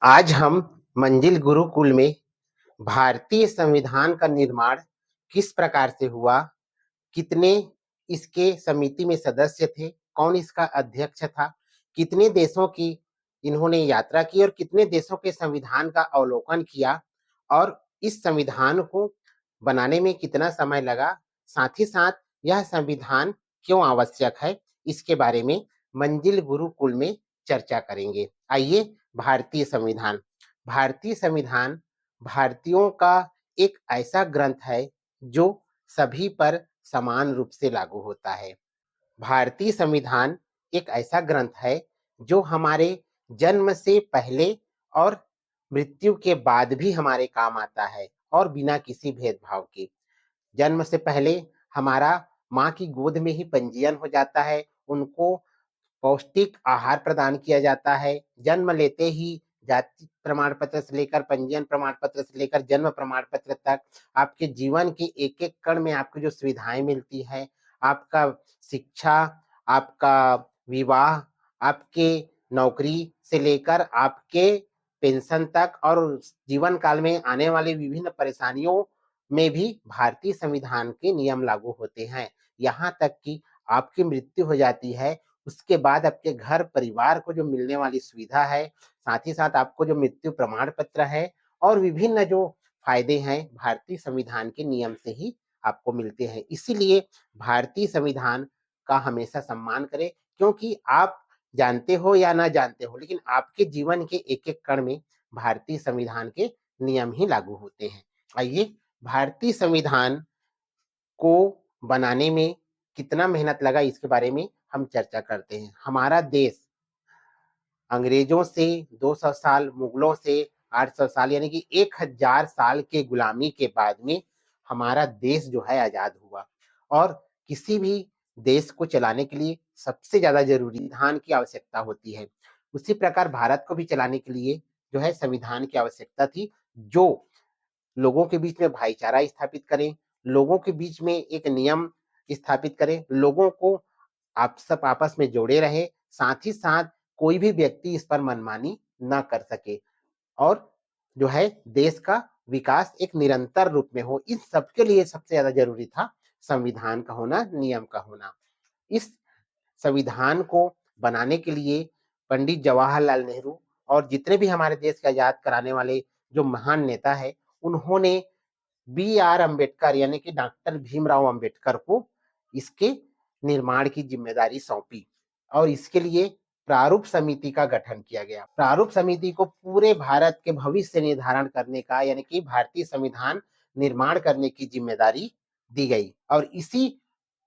आज हम मंजिल गुरुकुल में भारतीय संविधान का निर्माण किस प्रकार से हुआ, कितने इसके समिति में सदस्य थे, कौन इसका अध्यक्ष था, कितने देशों की इन्होंने यात्रा की और कितने देशों के संविधान का अवलोकन किया और इस संविधान को बनाने में कितना समय लगा, साथ ही साथ यह संविधान क्यों आवश्यक है, इसके बारे में मंजिल गुरुकुल में चर्चा करेंगे। आइए, भारतीय संविधान। भारतीय संविधान भारतीयों का एक ऐसा ग्रंथ है जो सभी पर समान रूप से लागू होता है। भारतीय संविधान एक ऐसा ग्रंथ है जो हमारे जन्म से पहले और मृत्यु के बाद भी हमारे काम आता है और बिना किसी भेदभाव के। जन्म से पहले हमारा माँ की गोद में ही पंजीयन हो जाता है, उनको पौष्टिक आहार प्रदान किया जाता है। जन्म लेते ही जाति प्रमाण पत्र से लेकर पंजीयन प्रमाण पत्र से लेकर जन्म प्रमाण पत्र तक आपके जीवन के एक एक कण में आपको जो सुविधाएं मिलती है, आपका शिक्षा, आपका विवाह, आपके नौकरी से लेकर आपके पेंशन तक और जीवन काल में आने वाली विभिन्न परेशानियों में भी भारतीय संविधान के नियम लागू होते हैं। यहाँ तक कि आपकी मृत्यु हो जाती है, उसके बाद आपके घर परिवार को जो मिलने वाली सुविधा है, साथ ही साथ आपको जो मृत्यु प्रमाण पत्र है और विभिन्न जो फायदे हैं, भारतीय संविधान के नियम से ही आपको मिलते हैं। इसीलिए भारतीय संविधान का हमेशा सम्मान करें, क्योंकि आप जानते हो या ना जानते हो, लेकिन आपके जीवन के एक एक कण में भारतीय संविधान के नियम ही लागू होते हैं। आइए, भारतीय संविधान को बनाने में कितना मेहनत लगा, इसके बारे में हम चर्चा करते हैं। हमारा देश अंग्रेजों से 200 साल, मुगलों से 800 साल, यानी कि 1000 साल के गुलामी के बाद में हमारा देश जो है आजाद हुआ। और किसी भी देश को चलाने के लिए सबसे ज्यादा जरूरी संविधान की आवश्यकता होती है। उसी प्रकार भारत को भी चलाने के लिए जो है संविधान की आवश्यकता थी, जो लोगों के बीच में भाईचारा स्थापित करें, लोगों के बीच में एक नियम स्थापित करें, लोगों को आप सब आपस में जोड़े रहे, साथ ही साथ कोई भी व्यक्ति इस पर मनमानी ना कर सके और जो है देश का विकास एक निरंतर रूप में हो। इस सबके लिए सबसे ज्यादा जरूरी था संविधान का होना, नियम का होना। इस संविधान को बनाने के लिए पंडित जवाहरलाल नेहरू और जितने भी हमारे देश को आजाद कराने वाले जो महान नेता है, उन्होंने बी आर अम्बेडकर यानी कि डॉक्टर भीमराव अम्बेडकर को इसके निर्माण की जिम्मेदारी सौंपी और इसके लिए प्रारूप समिति का गठन किया गया। प्रारूप समिति को पूरे भारत के भविष्य निर्धारण करने का यानी कि भारतीय संविधान निर्माण करने की जिम्मेदारी दी गई और इसी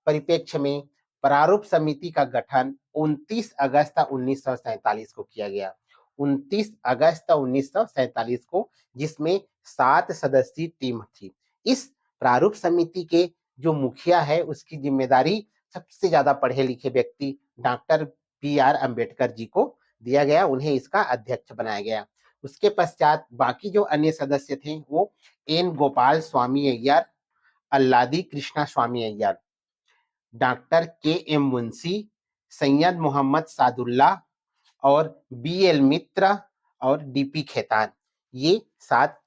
परिप्रेक्ष्य में प्रारूप समिति का गठन 29 अगस्त 1947 को किया गया। 29 अगस्त 1947 को, जिसमें 7 सदस्यीय टीम थी। इस प्रारूप समिति के जो मुखिया है, उसकी जिम्मेदारी सबसे ज्यादा पढ़े लिखे व्यक्ति doctor B are Ambedkar ji को दिया गया, उन्हें इसका अध्यक्ष बनाया गया। उसके पश्चात बाकी जो अन्य सदस्य थे वो एन गोपाल स्वामी अय्यर, अल्लादी कृष्णा स्वामी अय्यर, डॉक्टर के एम मुंशी, सैयद मोहम्मद सादुल्ला और बी एल मित्र और डी पी खेतान, ये 7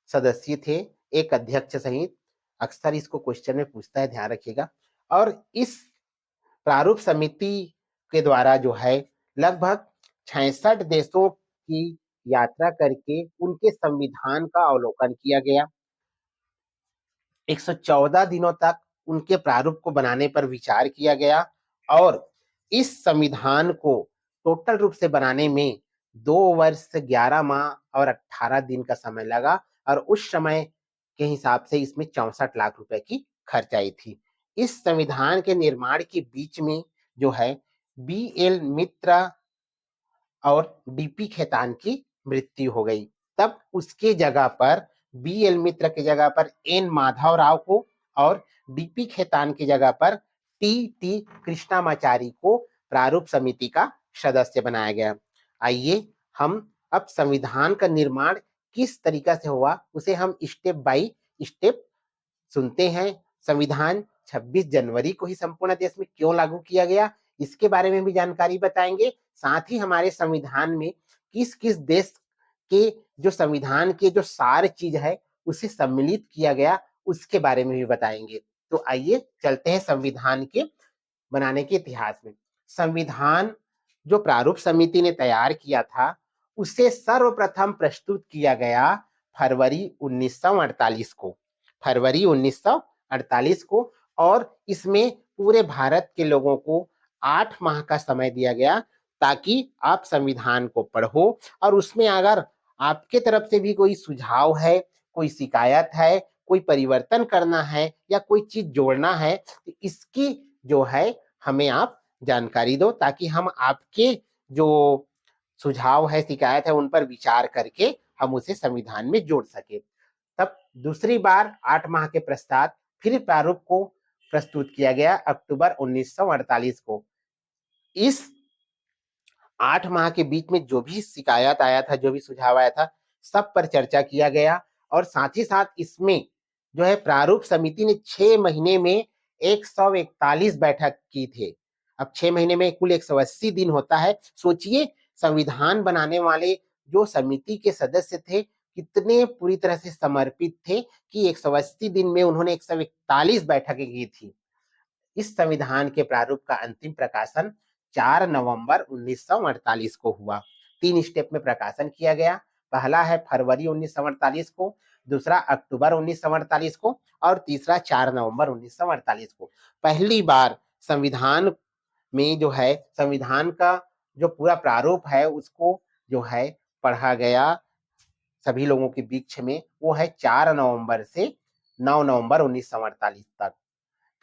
सदस्य थे, एक अध्यक्ष सहित। अक्सर इसको क्वेश्चन में पूछता है, ध्यान रखिएगा। और इस प्रारूप समिति के द्वारा जो है लगभग 66 देशों की यात्रा करके उनके संविधान का अवलोकन किया गया। 114 दिनों तक उनके प्रारूप को बनाने पर विचार किया गया और इस संविधान को टोटल रूप से बनाने में 2 वर्ष 11 माह और 18 दिन का समय लगा और उस समय के हिसाब से इसमें 64 लाख रुपए की खर्च आई थी। इस संविधान के निर्माण के बीच में जो है बी एल मित्र और डीपी खेतान की मृत्यु हो गई। तब उसके जगह पर बी एल मित्र की जगह पर एन माधव राव को और डीपी खेतान की जगह पर टी टी कृष्णामाचारी को प्रारूप समिति का सदस्य बनाया गया। आइए, हम अब संविधान का निर्माण किस तरीका से हुआ उसे हम स्टेप बाय स्टेप सुनते हैं। संविधान 26 जनवरी को ही संपूर्ण देश में क्यों लागू किया गया, इसके बारे में भी जानकारी बताएंगे। साथ ही हमारे संविधान में किस किस देश के जो संविधान के जो सार चीज है उसे सम्मिलित किया गया, उसके बारे में भी बताएंगे। तो आइए चलते हैं संविधान के बनाने के इतिहास में। संविधान जो प्रारूप समिति ने तैयार किया था, उसे सर्वप्रथम प्रस्तुत किया गया फरवरी 1948 को, फरवरी 1948 को, और इसमें पूरे भारत के लोगों को 8 माह का समय दिया गया ताकि आप संविधान को पढ़ो, और उसमें अगर आपके तरफ से भी कोई सुझाव है, कोई शिकायत है, कोई परिवर्तन करना है या कोई चीज जोड़ना है, तो इसकी जो है हमें आप जानकारी दो ताकि हम आपके जो सुझाव है, शिकायत है, उन पर विचार करके हम उसे संविधान में जोड़ सके। तब दूसरी बार 8 माह के पश्चात फिर प्रारूप को प्रस्तुत किया गया अक्टूबर 1948 को। इस 8 माह के बीच में जो भी शिकायत आया था, जो भी सुझाव आया था, सब पर चर्चा किया गया, और साथ ही साथ इसमें जो है प्रारूप समिति ने 6 महीने में 141 बैठक की थे। अब 6 महीने में कुल 180 दिन होता है। सोचिए संविधान बनाने वाले जो समिति के सदस्य थे कितने पूरी तरह से समर्पित थे कि 180 दिन में उन्होंने 141 बैठकें की थी। इस संविधान के प्रारूप का अंतिम प्रकाशन 4 नवंबर 1948 को हुआ। 3 स्टेप में प्रकाशन किया गया। पहला है फरवरी 1948 को, दूसरा अक्टूबर 1948 को, और तीसरा 4 नवंबर 1948 को। पहली बार संविधान में जो है संविधान का जो पूरा प्रारूप है उसको जो है पढ़ा गया सभी लोगों के बीच में, वो है 4 नवंबर से 9 नवंबर 1948 तक।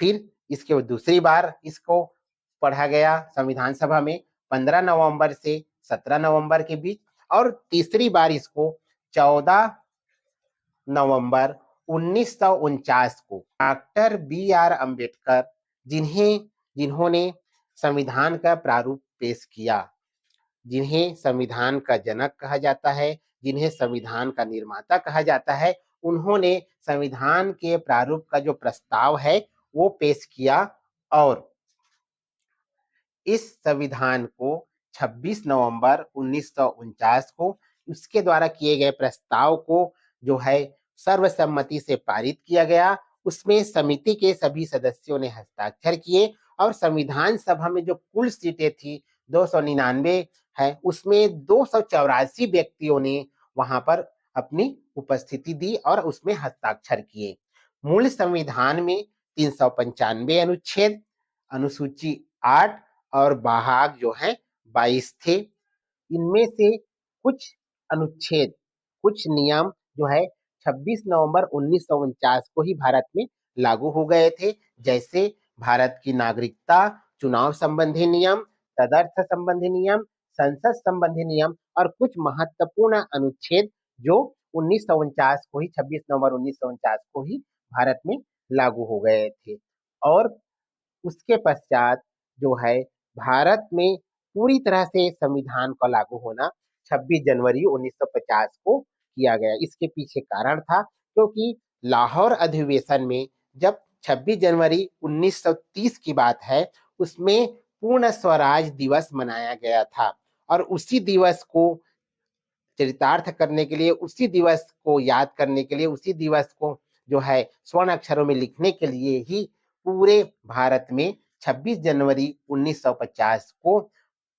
फिर इसके दूसरी बार इसको पढ़ा गया संविधान सभा में 15 नवंबर से 17 नवंबर के बीच, और तीसरी बार इसको 14 नवंबर 1949 को डॉक्टर बी.आर. अम्बेडकर, जिन्होंने संविधान का प्रारूप पेश किया, जिन्हें संविधान का जनक कहा जाता है, जिन्हें संविधान का निर्माता कहा जाता है, उन्होंने संविधान के प्रारूप का जो प्रस्ताव है वो पेश किया, और इस संविधान को 26 नवंबर 1949 को उसके द्वारा किए गए प्रस्ताव को जो है सर्वसम्मति से पारित किया गया। उसमें समिति के सभी सदस्यों ने हस्ताक्षर किए, और संविधान सभा में जो कुल सीटें थी 299 है, उसमें 284 व्यक्तियों ने वहां पर अपनी उपस्थिति दी और उसमें हस्ताक्षर किए। मूल संविधान में 395 अनुच्छेद, अनुसूची 8 और भाग जो है 22 थे। इनमें से कुछ अनुच्छेद, कुछ नियम जो है 26 नवंबर 1949 को ही भारत में लागू हो गए थे, जैसे भारत की नागरिकता, चुनाव संबंधी नियम, तदर्थ संबंधी नियम, संसद संबंधी नियम, और कुछ महत्वपूर्ण अनुच्छेद जो 1949 को ही 26 नवंबर 1949 को ही भारत में लागू हो गए थे। और उसके पश्चात जो है भारत में पूरी तरह से संविधान का लागू होना 26 जनवरी 1950 को किया गया। इसके पीछे कारण था क्योंकि लाहौर अधिवेशन में जब 26 जनवरी 1930 की बात है, उसमें पूर्ण स्वराज दिवस मनाया गया था, और उसी दिवस को चरितार्थ करने के लिए, उसी दिवस को याद करने के लिए, उसी दिवस को जो है स्वर्ण अक्षरों में लिखने के लिए ही पूरे भारत में 26 जनवरी 1950 को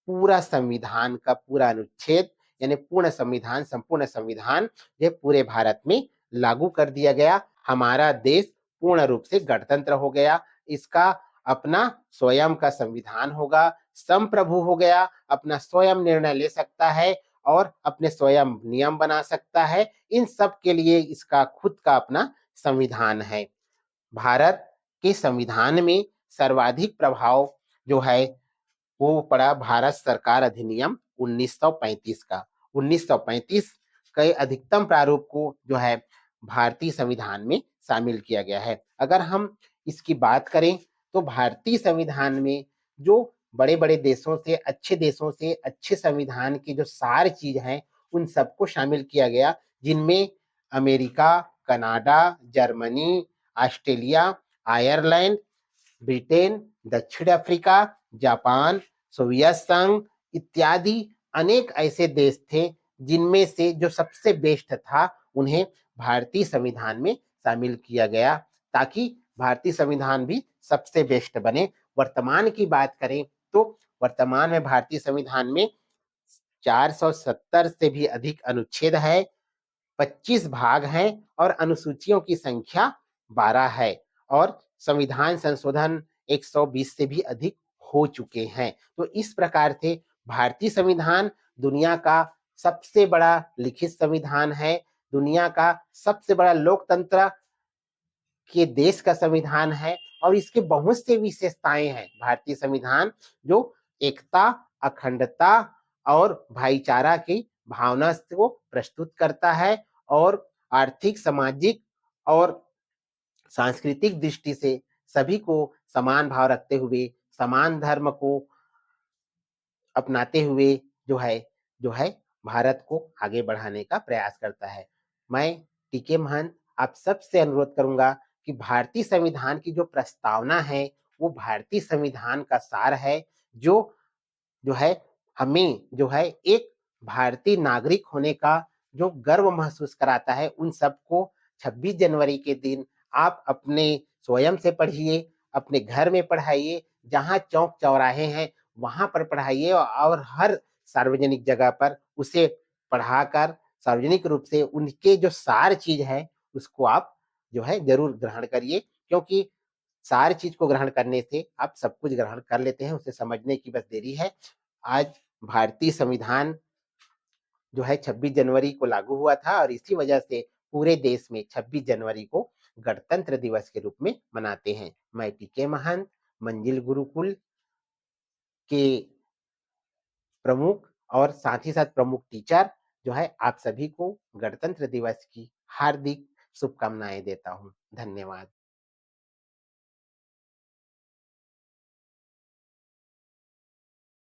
पूरा संविधान का पूरा अनुच्छेद यानी पूर्ण संविधान, संपूर्ण संविधान ये पूरे भारत में लागू कर दिया गया। हमारा देश पूर्ण रूप से गणतंत्र हो गया। इसका अपना स्वयं का संविधान होगा, संप्रभु हो गया, अपना स्वयं निर्णय ले सकता है और अपने स्वयं नियम बना सकता है। इन सब के लिए इसका खुद का अपना संविधान है। भारत के संविधान में सर्वाधिक प्रभाव जो है वो पड़ा भारत सरकार अधिनियम 1935 का। 1935 के अधिकतम प्रारूप को जो है भारतीय संविधान में शामिल किया गया है। अगर हम इसकी बात करें तो भारतीय संविधान में जो बड़े-बड़े देशों से अच्छे संविधान की जो सार चीज हैं उन सबको शामिल किया गया, जिनमें America, Canada, Germany, Australia, Ireland, Britain, दक्षिण अफ्रीका, जापान, सोवियत संघ इत्यादि अनेक ऐसे देश थे जिनमें से जो सबसे बेस्ट था, उन्हें भारतीय संविधान में शामिल किया गया, ताकि भारतीय संविधान भी सबसे बेस्ट बने। वर्तमान की बात करें तो वर्तमान में भारतीय संविधान में 470 से भी अधिक अनुच्छेद है, 25 भाग हैं और अनुसूचियों की संख्या 12 है, और संविधान संशोधन 120 से भी अधिक हो चुके हैं। तो इस प्रकार से भारतीय संविधान दुनिया का सबसे बड़ा लिखित संविधान है, दुनिया का सबसे बड़ा लोकतंत्र के देश का संविधान है, और इसके बहुत से विशेषताएं हैं। भारतीय संविधान जो एकता, अखंडता और भाईचारा की भावना को प्रस्तुत करता है, और आर्थिक, सामाजिक और सांस्कृतिक दृष्टि से सभी को समान भाव रखते हुए, समान धर्म को अपनाते हुए जो है भारत को आगे बढ़ाने का प्रयास करता है। मैं टीके महंत आप सबसे अनुरोध करूंगा कि भारतीय संविधान की जो प्रस्तावना है, वो भारतीय संविधान का सार है, जो जो है हमें जो है एक भारतीय नागरिक होने का जो गर्व महसूस कराता है। उन सबको 26 जनवरी के दिन आप अपने स्वयं से पढ़िए, अपने घर में पढ़ाइए, जहाँ चौक चौराहे हैं वहां पर पढ़ाइए, और हर सार्वजनिक जगह पर उसे पढ़ाकर सार्वजनिक रूप से उनके जो सार चीज है उसको आप जो है जरूर ग्रहण करिए, क्योंकि सारी चीज को ग्रहण करने से आप सब कुछ ग्रहण कर लेते हैं, उसे समझने की बस देरी है। आज भारतीय संविधान जो है 26 जनवरी को लागू हुआ था, और इसी वजह से पूरे देश में 26 जनवरी को गणतंत्र दिवस के रूप में मनाते हैं। मैं टीके महंत, मंजिल गुरुकुल के प्रमुख और साथ ही साथ प्रमुख टीचर जो है आप सभी को गणतंत्र दिवस की हार्दिक शुभकामनाएं देता हूं। धन्यवाद।